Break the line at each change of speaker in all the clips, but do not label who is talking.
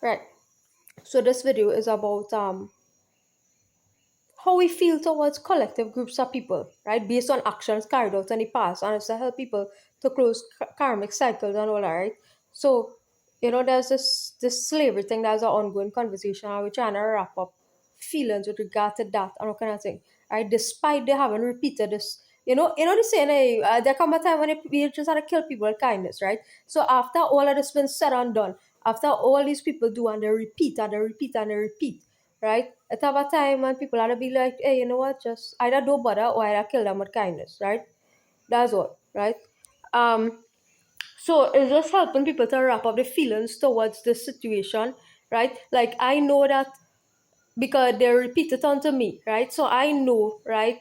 Right. So this video is about how we feel towards collective groups of people, right, based on actions carried out in the past, and it's to help people to close karmic cycles and all that, right? So, there's this slavery thing that's an ongoing conversation, and we're trying to wrap up feelings with regard to that and all kind of thing, right? Despite they haven't repeated this, the saying, hey, there come a time when you just have to kill people with kindness, right? So after all of this been said and done, after all these people do and they repeat and they repeat and they repeat, right? At have a time when people are to be like, hey, you know what? Just either don't bother or either kill them with kindness, right? That's all, right? Um, so it's just helping people to wrap up the feelings towards this situation, right? Like I know that because they repeat it onto me, right? So I know, right?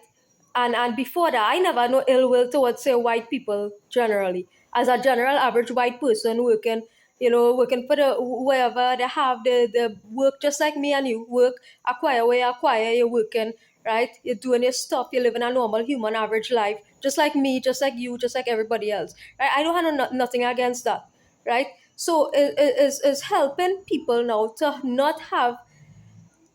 And before that, I never know ill will towards say white people generally. As a general average white person working, working for the wherever they have the work just like me and you work, acquire where you acquire, you're working, right? You're doing your stuff, you're living a normal human average life, just like me, just like you, just like everybody else. Right? I don't have nothing against that, right? So is helping people now to not have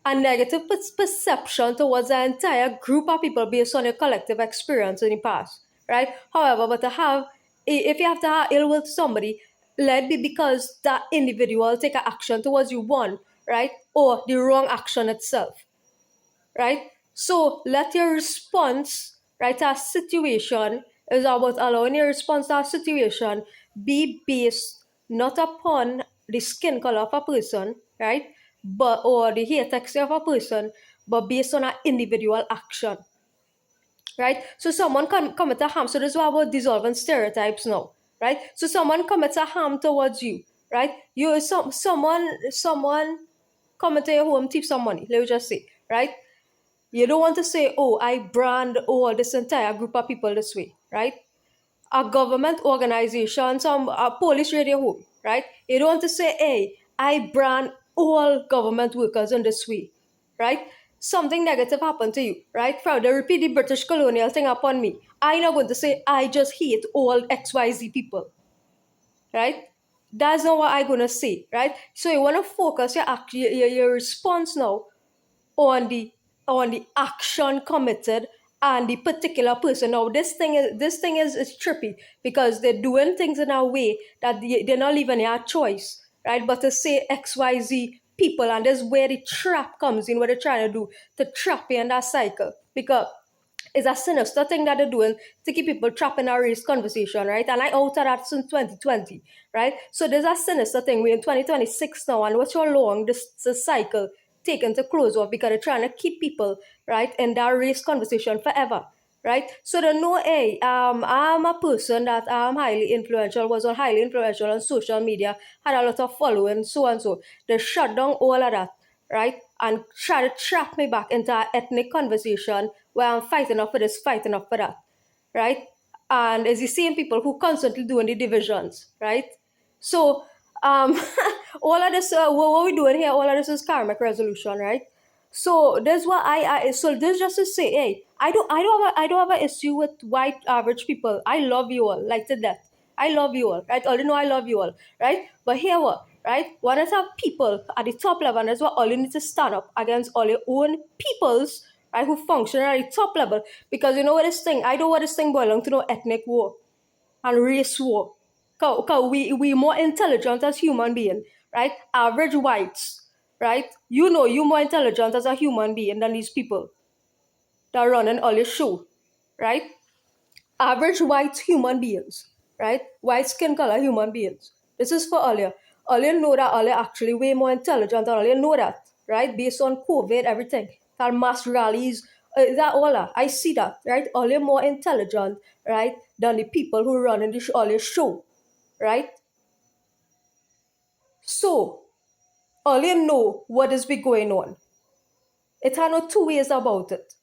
a negative perception towards the entire group of people based on your collective experience in the past, right? However, but to have, if you have to have ill will to somebody, let it be because that individual take an action towards you, one, right? Or the wrong action itself, right? So let your response, right, to a situation is about allowing your response to a situation be based not upon the skin color of a person, right? But or the hair texture of a person, but based on an individual action. Right? So someone commit a harm. So this is what about dissolving stereotypes now. Right? So someone commits a harm towards you, right? You someone come into your home, thief some money, let me just say, right? You don't want to say, oh, I brand this entire group of people this way, right? A government organization, some police radio home, right? You don't want to say, hey, I brand all government workers in this way, right? Something negative happened to you, right? From they repeat the British colonial thing upon me. I'm not going to say I just hate all XYZ people, right? That's not what I'm gonna say, right? So you want to focus your response now on the action committed and the particular person. Now this thing is trippy because they're doing things in a way that they're not leaving a choice, right? But to say XYZ people, and this is where the trap comes in, what they're trying to do to trap you in that cycle. Because it's a sinister thing that they're doing to keep people trapped in a race conversation, right? And I outed that since 2020, right? So there's a sinister thing. We're in 2026 now, and what's how long this cycle taken to close off because they're trying to keep people, right, in that race conversation forever, right? So they know, hey, I'm a person that highly influential, was on highly influential on social media, had a lot of following, so and so. They shut down all of that, right? And try to trap me back into an ethnic conversation where I'm fighting up for this, fighting up for that, right? And it's the same people who constantly doing the divisions, right? So all of this, what we're doing here, all of this is karmic resolution, right? So this what so this just to say, hey, I don't have an issue with white average people. I love you all like to death. I love you all, right? All you know I love you all, right? But here what, right? When it's have people at the top level, and that's what all you need to stand up against all your own peoples, right, who function at the top level. Because you know what this thing, I know what this thing boils down to, no ethnic war and race war. Cause we more intelligent as human being, right? Average whites, right? You know you more intelligent as a human being than these people that are running all your show, right? Average white human beings, right? White skin color human beings. This is for all you. All you know that all you actually way more intelligent, and all you know that, right? Based on COVID, everything, that mass rallies, that all that. I see that, right? All you more intelligent, right, than the people who run in this all your show, right? So all you know what is be going on. It are no two ways about it,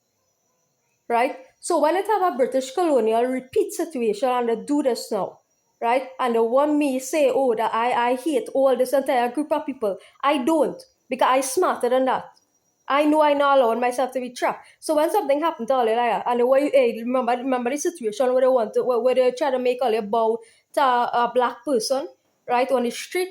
right? So when it have a British colonial repeat situation and they do this now, right? And they want me say, oh, that I hate all this entire group of people. I don't, because I smarter than that. I know I not allowing myself to be trapped. So when something happened to all like that, and the way hey, remember the situation where they want to where they try to make all bow to a black person, right, on the street,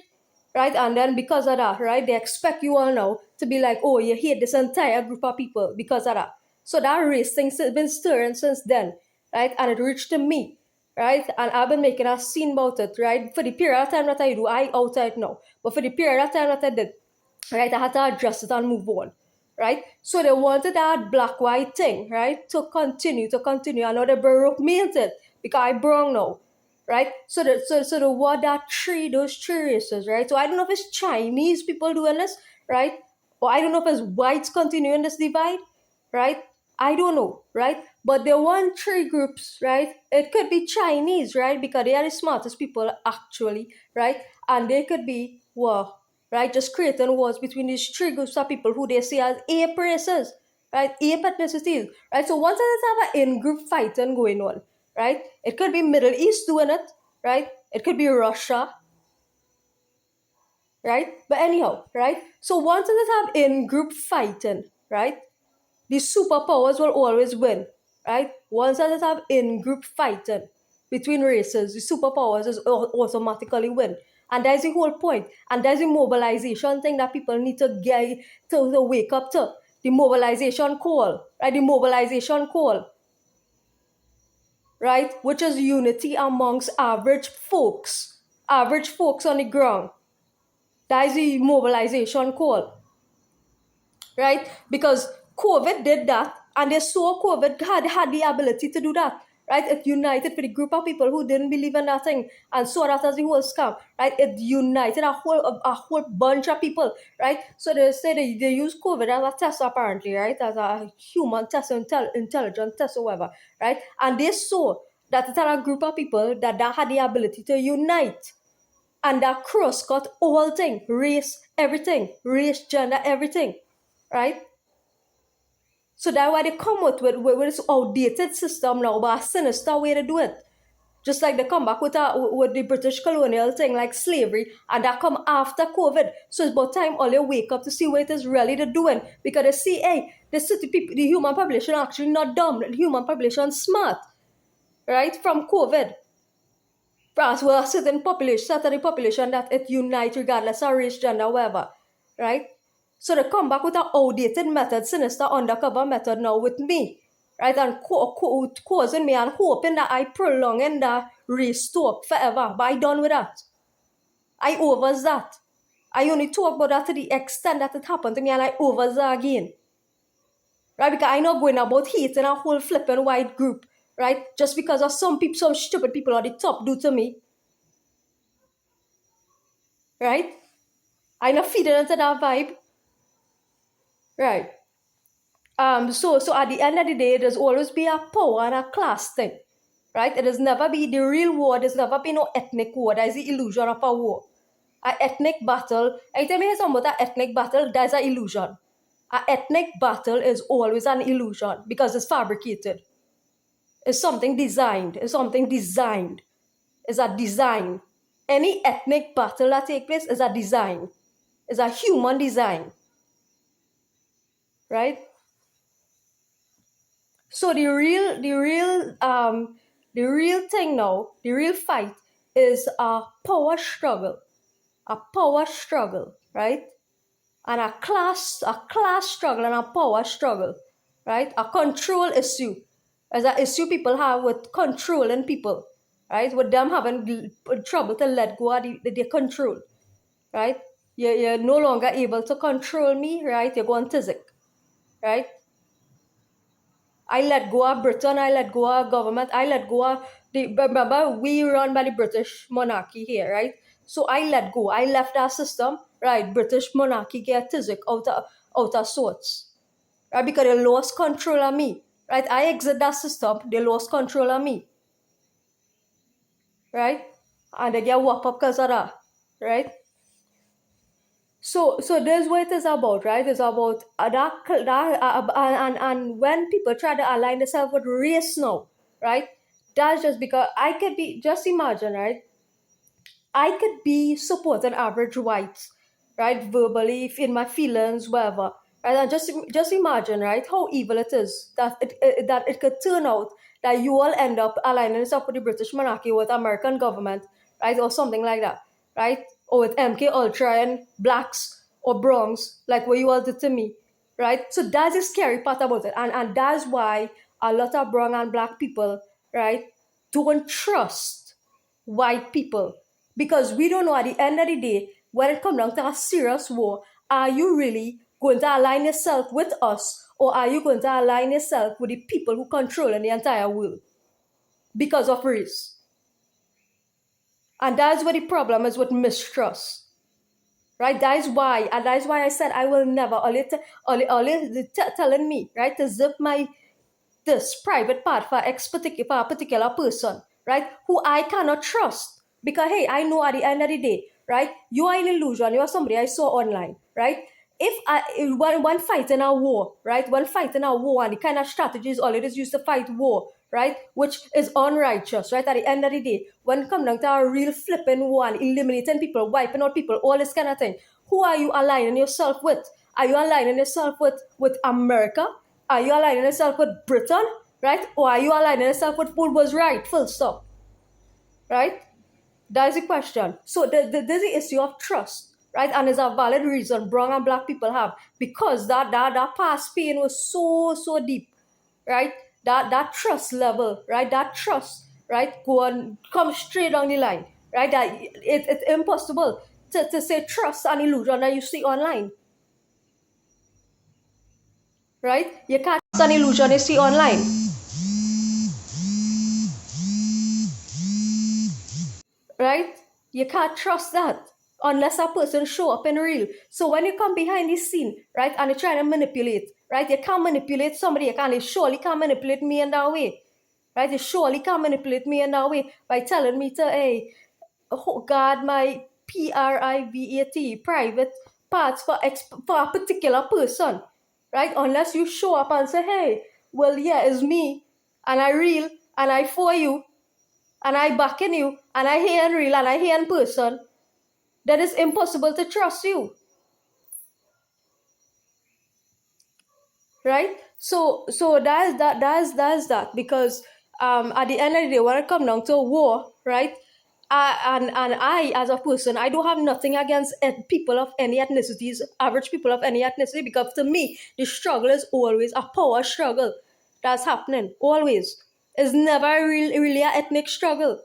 right? And then because of that, right, they expect you all now to be like, oh, you hate this entire group of people because of that. So that race thing has been stirring since then, right? And it reached to me, right? And I've been making a scene about it, right? For the period of time that I do, I out it now. But for the period of time that I did, right, I had to address it and move on, right? So they wanted that black white thing, right, to continue. And now they broke me into it because I brown now, right? So the what those three races, right? So I don't know if it's Chinese people doing this, right? Or I don't know if it's whites continuing this divide, right? I don't know, right? But they want three groups, right? It could be Chinese, right? Because they are the smartest people actually, right? And they could be, well, right, just creating wars between these three groups of people who they see as ape races, right? Ape ethnicities, right? So once there's have an in-group fighting going on, right? It could be Middle East doing it, right? It could be Russia, right? But anyhow, right? So once there's have in-group fighting, right? The superpowers will always win, right? Once there's have in-group fighting between races, the superpowers is automatically win. And that's the whole point. And that's the mobilization thing that people need to get to wake up to. The mobilization call, right? The mobilization call, right? Which is unity amongst average folks on the ground. That is the mobilization call, right? Because COVID did that, and they saw COVID had the ability to do that, right? It united for the group of people who didn't believe in that thing and saw that as the whole scam, right? It united a whole bunch of people, right? So they say they use COVID as a test apparently, right? As a human test, intelligent test or whatever, right? And they saw that it had a group of people that had the ability to unite and that cross-cut all thing, race, gender, everything, right? So that's why they come out with this outdated system now, but a sinister way to do it. Just like they come back with the British colonial thing like slavery, and that come after COVID. So it's about time all you wake up to see what it is really they're doing. Because they see, hey, the city people, the human population are actually not dumb. The human population is smart, right? From COVID. As well, a certain population that it unites regardless of race, gender, whatever, right? So they come back with an outdated method, sinister undercover method now with me, right? And causing me and hoping that I prolong in the race talk forever. But I done with that. I over that. I only talk about that to the extent that it happened to me and I over that again. Right? Because I not going about hating a whole flipping white group, right? Just because of some stupid people at the top do to me. Right? I not feeding into that vibe. Right. So at the end of the day, there's always be a power and a class thing. Right? It has never be the real war, there's never been no ethnic war. That is the illusion of a war. An ethnic battle, anytime you hear something about an ethnic battle, that's an illusion. An ethnic battle is always an illusion because it's fabricated. It's something designed. It's a design. Any ethnic battle that takes place is a design. It's a human design. Right? So the real thing now, the real fight is a power struggle. Right? And a class struggle and a power struggle, right? A control issue. As an issue people have with controlling people, right? With them having trouble to let go of the control, right? You're no longer able to control me, right? You're going to right? I let go of Britain, I let go of government, I let go of remember, we run by the British monarchy here, right? So I let go, I left that system, right? British monarchy get Tizik out of sorts, right? Because they lost control of me, right? I exit that system, they lost control of me, right? And they get whopped up because of that, right? So this is what it is about, right? It's about and when people try to align themselves with race now, right? That's just because I could be, just imagine, right? I could be supporting average whites, right? Verbally, in my feelings, whatever. Right? And just imagine, right, how evil it is that it could turn out that you all end up aligning yourself with the British monarchy, with American government, right? Or something like that, right? or with MK Ultra and blacks or bronze, like what you all did to me, right? So that's the scary part about it. And that's why a lot of brown and black people, right, don't trust white people. Because we don't know at the end of the day, when it comes down to a serious war, are you really going to align yourself with us, or are you going to align yourself with the people who control the entire world because of race? And that's what the problem is with mistrust, right? That is why I said I will never, telling me, right, to zip my this private part for a particular person, right, who I cannot trust. Because hey, I know at the end of the day, right, you are an illusion, you are somebody I saw online, right? When fighting a war, right, when fighting a war, and the kind of strategies all it is used to fight war, right, which is unrighteous, right, at the end of the day, when it comes down to a real flipping war and eliminating people, wiping out people, all this kind of thing, who are you aligning yourself with? Are you aligning yourself with America? Are you aligning yourself with Britain, right? Or are you aligning yourself with who was right, full stop, right? That is the question. So there's the issue of trust, right? And there's a valid reason brown and black people have, because that past pain was so deep, right? That trust level, right? That trust, right? Come straight down the line, right? That it's impossible to say trust an illusion that you see online, right? You can't trust an illusion you see online. Right? You can't trust that unless a person show up in real. So when you come behind the scene, right, and you're trying to manipulate, right, you can't manipulate somebody. You surely can't manipulate me in that way, right? You surely can't manipulate me in that way by telling me to, hey, guard my private parts for a particular person, right? Unless you show up and say, hey, well, yeah, it's me, and I real, and I for you, and I back in you, and I hear in real, and I hear in person, then it's impossible to trust you, right? So that's that. Because at the end of the day, when it comes down to war, right? And I, as a person, I don't have nothing against people of any ethnicities, average people of any ethnicity, because to me, the struggle is always a power struggle that's happening, always. It's never really an ethnic struggle,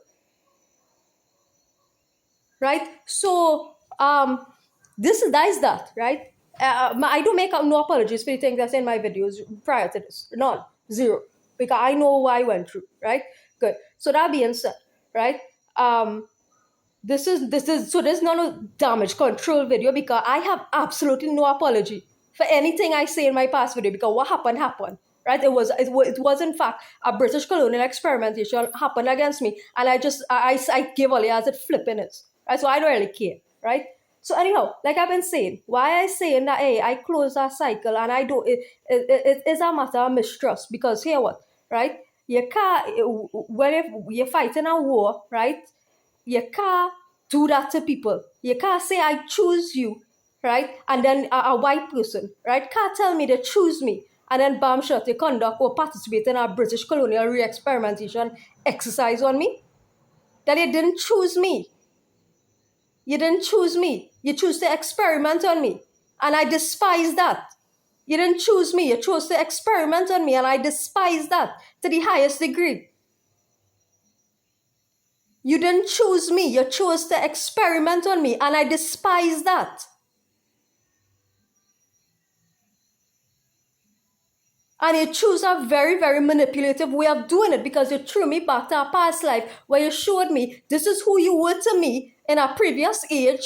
right? So that is that, right? I don't make no apologies for the things that's in my videos prior to this, none, zero, because I know what I went through, right? Good. So that being said, right? This is so there's not a damage control video, because I have absolutely no apology for anything I say in my past video, because what happened, right? It was in fact a British colonial experimentation happened against me, and I gave all the as it flipping is, right? So I don't really care, right? So anyhow, like I've been saying, why I saying that, hey, I close that cycle, and I do it is a matter of mistrust. Because here what, right? You can't, when you're fighting a war, right? You can't do that to people. You can't say I choose you, right? And then a white person, right, can't tell me they choose me, and then bam shot you conduct or participate in a British colonial re-experimentation exercise on me. That you didn't choose me. You didn't choose me. You chose to experiment on me. And I despise that. You didn't choose me. You chose to experiment on me. And I despise that to the highest degree. You didn't choose me. You chose to experiment on me. And I despise that. And you choose a very, very manipulative way of doing it, because you threw me back to a past life where you showed me this is who you were to me in a previous age.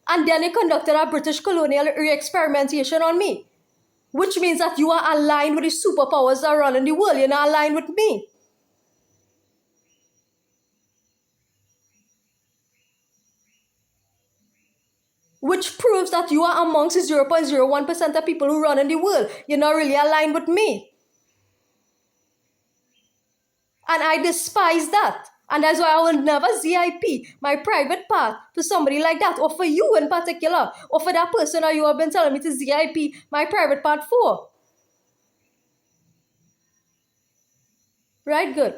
And then you conducted a British colonial re-experimentation on me. Which means that you are aligned with the superpowers that run in the world. You're not aligned with me. Which proves that you are amongst the 0.01% of people who run in the world. You're not really aligned with me. And I despise that. And that's why I will never ZIP my private part to somebody like that, or for you in particular, or for that person that you have been telling me to ZIP my private part for. Right, good.